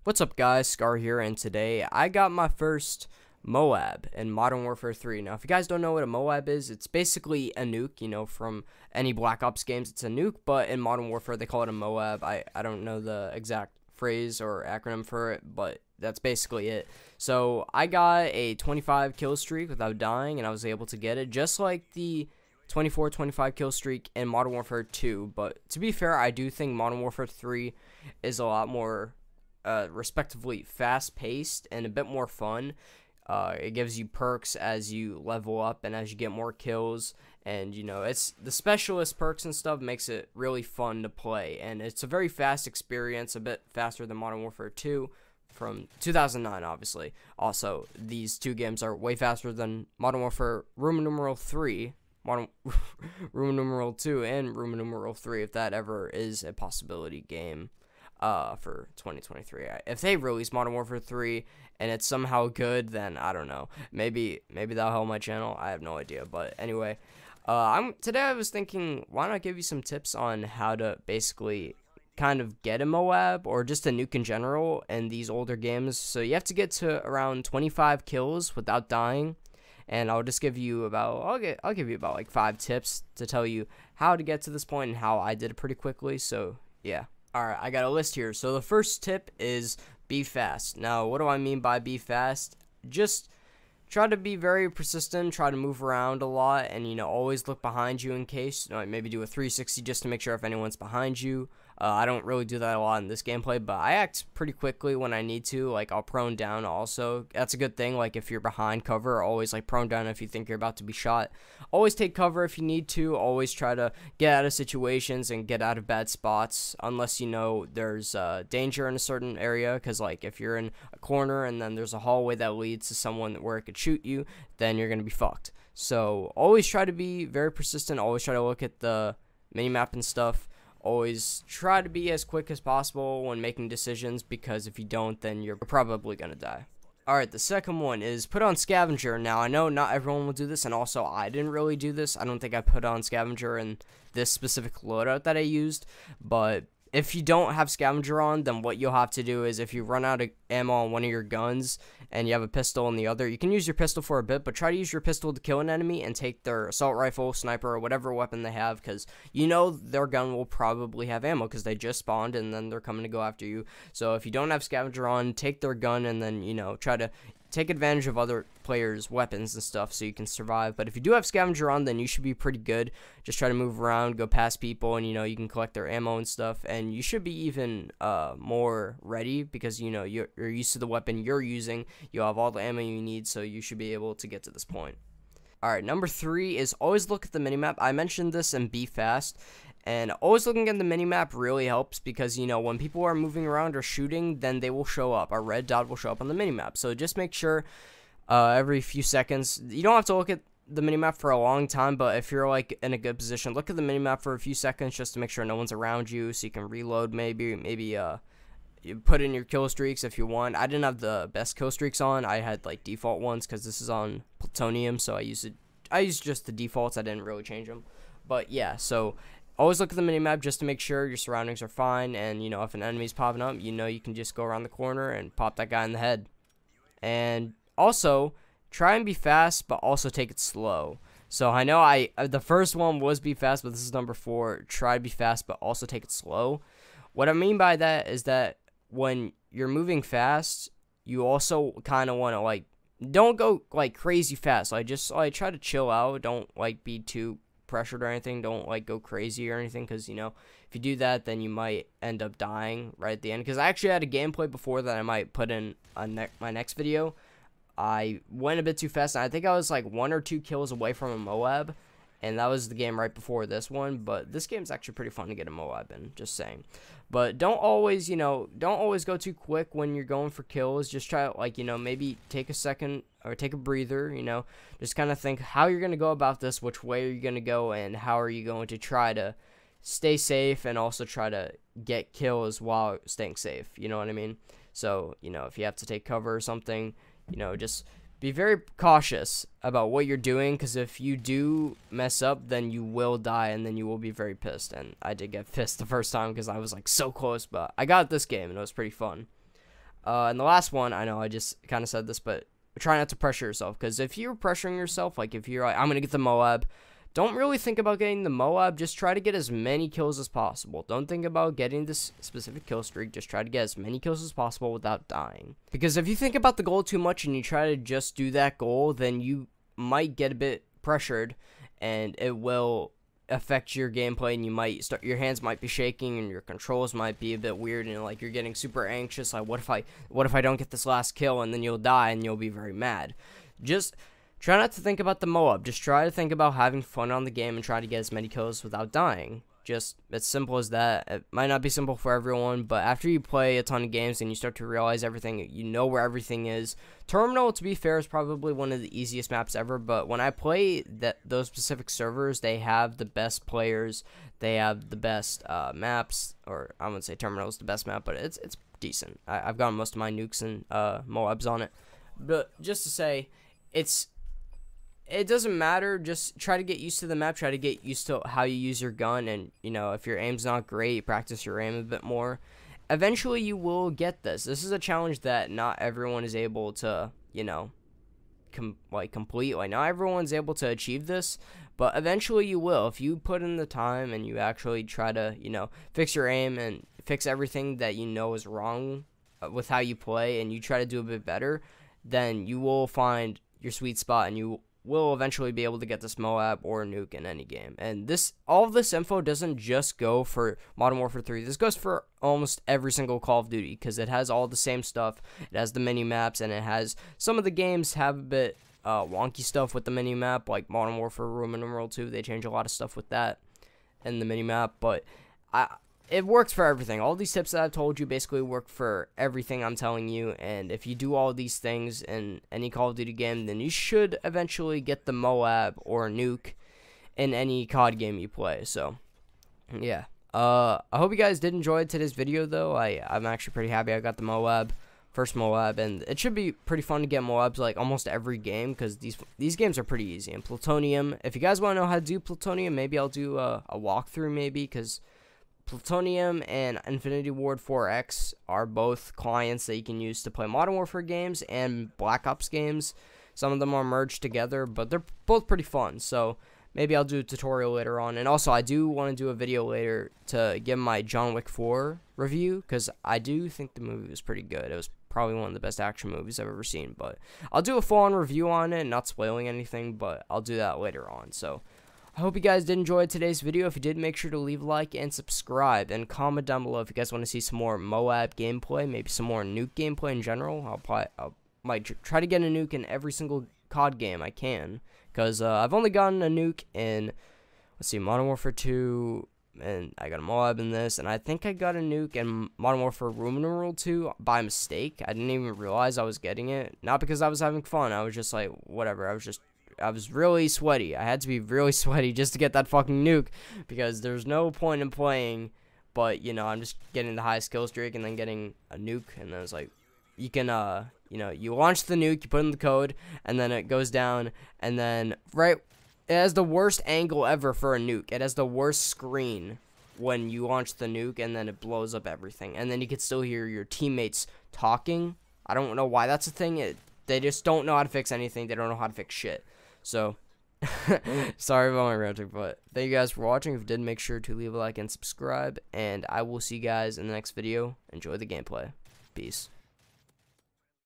What's up guys, Scar here, and today I got my first Moab in Modern Warfare 3. Now if you guys don't know what a Moab is, it's basically a nuke, from any Black Ops games. It's a nuke, but in Modern Warfare they call it a Moab. I don't know the exact phrase or acronym for it, but that's basically it. So I got a 25 kill streak without dying, and I was able to get it just like the 24-25 kill streak in Modern Warfare 2. But to be fair, I do think Modern Warfare 3 is a lot more respectively fast-paced and a bit more fun. It gives you perks as you level up and as you get more kills, and it's the specialist perks and stuff makes it really fun to play, and it's a very fast experience, a bit faster than Modern Warfare 2 from 2009. Obviously, also these two games are way faster than Modern Warfare Roman numeral 3, Modern Roman numeral 2, and Roman numeral 3, if that ever is a possibility game for 2023. If they release Modern Warfare 3 and it's somehow good, then I don't know. Maybe that'll help my channel. I have no idea. But anyway, today I was thinking, why not give you some tips on how to basically kind of get a Moab or just a nuke in general in these older games. So you have to get to around 25 kills without dying. And I'll just give you about, I'll give you about like 5 tips to tell you how to get to this point and how I did it pretty quickly. So yeah. Alright, I got a list here. So the first tip is be fast. Now, what do I mean by be fast? Just try to be very persistent, try to move around a lot, and, always look behind you in case. Maybe do a 360 just to make sure if anyone's behind you. I don't really do that a lot in this gameplay, but I act pretty quickly when I need to. Like, I'll prone down also. That's a good thing. Like, if you're behind cover, always, prone down if you think you're about to be shot. Always take cover if you need to. Always try to get out of situations and get out of bad spots, unless there's danger in a certain area. Because, if you're in a corner and then there's a hallway that leads to someone where it could shoot you, then you're going to be fucked. So, always try to be very persistent. Always try to look at the minimap and stuff. Always try to be as quick as possible when making decisions, because if you don't, then you're probably gonna die. Alright, the second one is put on Scavenger. Now, I know not everyone will do this, and also I didn't really do this. I don't think I put on Scavenger in this specific loadout that I used, but if you don't have Scavenger on, then what you'll have to do is, if you run out of ammo on one of your guns and you have a pistol on the other, you can use your pistol for a bit, but try to use your pistol to kill an enemy and take their assault rifle, sniper, or whatever weapon they have, because their gun will probably have ammo because they just spawned and then they're coming to go after you. So if you don't have Scavenger on, take their gun and then, try to take advantage of other players' weapons and stuff so you can survive. But if you do have Scavenger on, then you should be pretty good. Just try to move around, go past people, and you can collect their ammo and stuff, and you should be even more ready, because you're used to the weapon you're using. You have all the ammo you need, so you should be able to get to this point. Alright, number 3 is always look at the minimap. I mentioned this in Be Fast, and always looking at the minimap really helps, because, when people are moving around or shooting, then they will show up. A red dot will show up on the minimap. So just make sure every few seconds, you don't have to look at the minimap for a long time, but if you're, in a good position, look at the minimap for a few seconds just to make sure no one's around you, so you can reload maybe you put in your kill streaks if you want. I didn't have the best kill streaks on. I had, default ones, because this is on Plutonium, so I used just the defaults. I didn't really change them. But, yeah, so always look at the minimap just to make sure your surroundings are fine, and, if an enemy's popping up, you can just go around the corner and pop that guy in the head. And also, try and be fast, but also take it slow. So I know the first one was be fast, but this is number 4. Try to be fast, but also take it slow. What I mean by that is that when you're moving fast, you also kind of want to, don't go, crazy fast. Just, try to chill out. Don't, be too pressured or anything. Don't, go crazy or anything, because, if you do that, then you might end up dying right at the end. Because I actually had a gameplay before that I might put in my next video. I went a bit too fast, and I think I was, 1 or 2 kills away from a Moab, and that was the game right before this one. But this game's actually pretty fun to get a Moab in, just saying. But don't always, don't always go too quick when you're going for kills. Just try, maybe take a second or take a breather, just kind of think how you're going to go about this, which way are you going to go, and how are you going to try to stay safe and also try to get kills while staying safe, you know what I mean? So, if you have to take cover or something, just be very cautious about what you're doing, because if you do mess up, then you will die, and then you will be very pissed. And I did get pissed the first time because I was so close, but I got this game and it was pretty fun. And the last one, I know I just kind of said this, but try not to pressure yourself, because if you're pressuring yourself, like if you're like, I'm gonna get the Moab, don't really think about getting the Moab. Just try to get as many kills as possible. Don't think about getting this specific kill streak. Just try to get as many kills as possible without dying. Because if you think about the goal too much and you try to just do that goal, then you might get a bit pressured, and it will affect your gameplay, and you might start, your hands might be shaking and your controls might be a bit weird, and like you're getting super anxious, like what if I don't get this last kill, and then you'll die and you'll be very mad. Just try not to think about the Moab. Just try to think about having fun on the game and try to get as many kills without dying. Just as simple as that. It might not be simple for everyone, but after you play a ton of games and you start to realize everything, you know where everything is. Terminal, to be fair, is probably one of the easiest maps ever, but when I play those specific servers, they have the best players, they have the best maps, or I wouldn't say Terminal is the best map, but it's decent. I've gotten most of my nukes and Moabs on it. But just to say, it doesn't matter. Just try to get used to the map. Try to get used to how you use your gun. And, you know, if your aim's not great, practice your aim a bit more. Eventually, you will get this. This is a challenge that not everyone is able to, you know, complete. Like, not everyone's able to achieve this. But eventually, you will. If you put in the time and you actually try to, you know, fix your aim and fix everything that you know is wrong with how you play, and you try to do a bit better, then you will find your sweet spot, and you will eventually be able to get this Moab or nuke in any game. And all of this info doesn't just go for Modern Warfare 3. This goes for almost every single Call of Duty, because it has all the same stuff. It has the mini maps, and it has some of the games have a bit wonky stuff with the mini map, like Modern Warfare Roman numeral 2. They change a lot of stuff with that in the mini map, but it works for everything. All these tips that I've told you basically work for everything I'm telling you, and if you do all these things in any Call of Duty game, then you should eventually get the Moab or nuke in any COD game you play. So, yeah. I hope you guys did enjoy today's video, though. I'm actually pretty happy I got the Moab, first Moab, and it should be pretty fun to get Moabs like almost every game, because these games are pretty easy. And Plutonium, if you guys want to know how to do Plutonium, maybe I'll do a walkthrough, maybe, because Plutonium and Infinity Ward 4X are both clients that you can use to play Modern Warfare games and Black Ops games. Some of them are merged together, but they're both pretty fun. So maybe I'll do a tutorial later on. And also, I do want to do a video later to give my John Wick 4 review, because I do think the movie was pretty good. It was probably one of the best action movies I've ever seen. But I'll do a full-on review on it, not spoiling anything, but I'll do that later on. So I hope you guys did enjoy today's video. If you did, make sure to leave a like and subscribe, and comment down below if you guys want to see some more Moab gameplay, maybe some more nuke gameplay in general. I might try to get a nuke in every single COD game I can, because I've only gotten a nuke in, let's see, Modern Warfare 2, and I got a Moab in this, and I think I got a nuke in Modern Warfare Roman numeral 2 by mistake. I didn't even realize I was getting it, not because I was having fun. I was just like, whatever, I was really sweaty. I had to be really sweaty just to get that fucking nuke, because there's no point in playing, but, you know, I'm just getting the highest kill streak and then getting a nuke, and then it's like, you can, you know, you launch the nuke, you put in the code, and then it goes down, and then, right, it has the worst angle ever for a nuke. It has the worst screen when you launch the nuke, and then it blows up everything, and then you can still hear your teammates talking. I don't know why that's a thing. They just don't know how to fix anything. They don't know how to fix shit. So, sorry about my ranting, but thank you guys for watching. If you did, make sure to leave a like and subscribe, and I will see you guys in the next video. Enjoy the gameplay. Peace.